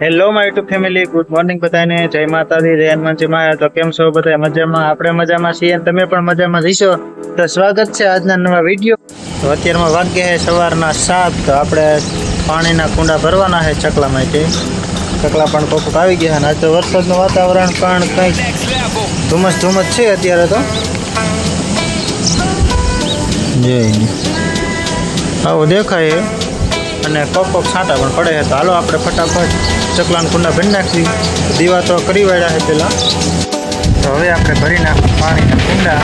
Hello my YouTube family, good morning બધાને. જય માતાજી, જય હનુમાનજી મહારાજ. તો કેમ છો બધા? મજામાં? આપણે મજામાં છીએ અને તમે પણ મજામાં જઈશો. તો સ્વાગત છે આજના નવા વિડીયો. તો અત્યારમાં વાગ્યા છે સવારના 7. તો આપણે પાણીના કુંડા ભરવાના છે ચકલા માટે. ચકલા પણ કોક આવી ગયા અને આજે વરસાદનું વાતાવરણ પણ કંઈક ધુમ્મસ છે અત્યારે. તો જય આવું દેખાય અને કોક છાંટા પણ પડે છે. તો હાલો આપણે ફટાફટ ચકલાના કુંડા ભરી નાખી. દીવા તો કરી વાળ્યા છે પેલા. તો હવે આપણે ભરી નાખીએ પાણીના કુંડા.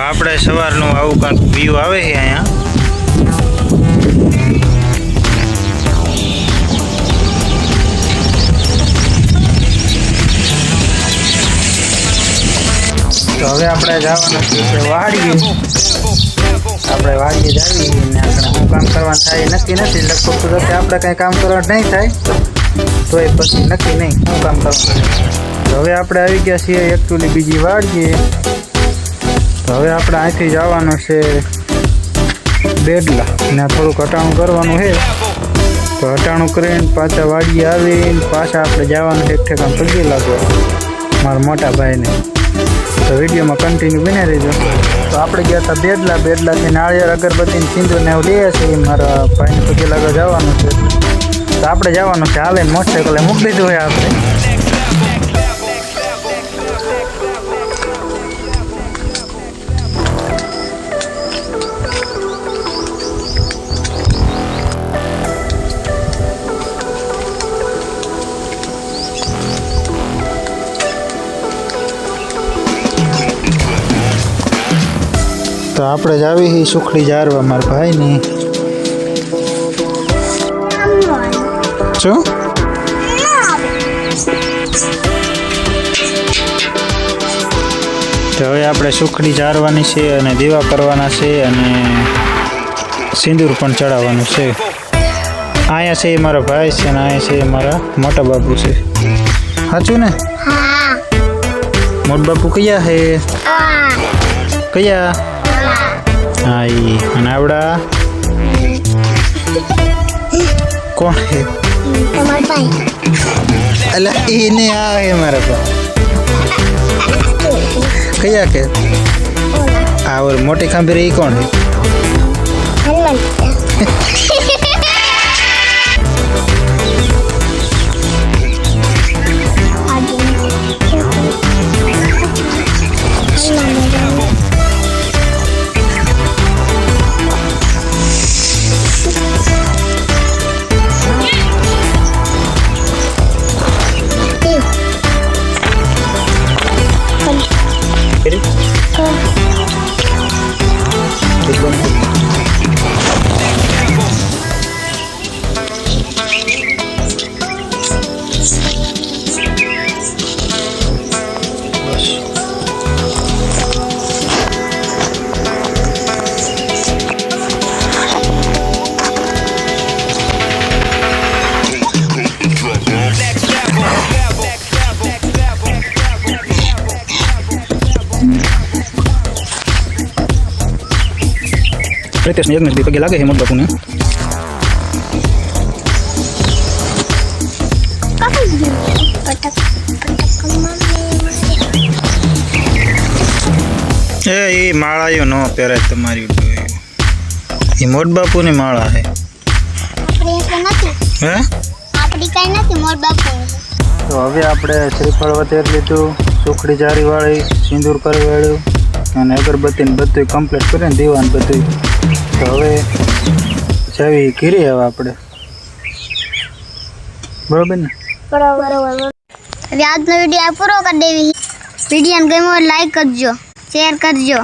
આપણે સવારનું આવું કાંઈક વ્યૂ આવે છે અહીંયા. તો હવે આપણે જવાનું છે વાડીએ. આપણે વાડીએ જ આવી ને આપણે શું કામ કરવાનું થાય નક્કી નથી. લગભગ તો આપણે કાંઈ કામ કરવાનું નહીં થાય તોય પછી નક્કી નહીં શું કામ કરવાનું. તો હવે આપણે આવી ગયા છીએ એકચુઅલી બીજી વાડીએ. હવે આપણે અહીંથી જવાનું છે બેડલા ને થોડુંક હટાણું કરવાનું છે. તો હટાણું કરીને પાછા વાડીએ આવીને પાછા આપણે જવાનું છે એક ઠેકાણ પગી લાગવા મારા મોટા ભાઈને. તો વિડીયોમાં કન્ટિન્યુ બની રહેજો. તો આપણે ગયા હતા બેડલાથી નાળિયેર અગરબત્તી સિંદૂર ને એવું લઈએ છીએ. મારા ભાઈને પગી લાગવા જવાનું છે. તો આપણે જવાનું છે હાલે મોટરસાઇકલે મૂકી દીધું હોય આપણે. તો આપણે જ આવી સુખડી જારવા મારા ભાઈની. શું તો હવે આપણે સુખડી જારવાની છે અને દીવા કરવાના છે અને સિંદૂર પણ ચડાવવાનું છે. અહીંયા છે મારા ભાઈ છે અને અહીંયા છે મારા મોટા બાપુ છે. સાચું ને? મોટા બાપુ કયા છે? કયા? હા ઈ. અને આવડા કોણ છે? એટલે એ ને આ હે મારા ભાઈ. કયા કે? આ ઓર મોટી ખંભેરી એ કોણ છે? પ્રેતેશને યજ્ઞ બી પગે લાગે છે મોટા બાપુને. એ માળાયો ન પહેરાય તમારી. એ મોટ બાપુની માળા છે. હે આપણી કઈ નથી મોટ બાપુ. તો હવે આપણે શ્રીફળ વધેર લીધું, સુખડી જારી વાળી, સિંદૂર કરી વાળ્યું અને અગરબત્તી ને બધું કમ્પ્લીટ કરીને દીવાનું બધું. તો હવે ચાવી ઘીરી હવે આપણે. બરોબર ને? બરોબર. હવે આજનો વિડીયો પૂરો કરી દેવી. વિડીયો ગમ્યો લાઈક કરજો, શેર કરજો,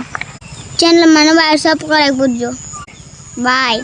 ચેનલમાં નવા સબસ્ક્રાઇબ કરજો. બાય.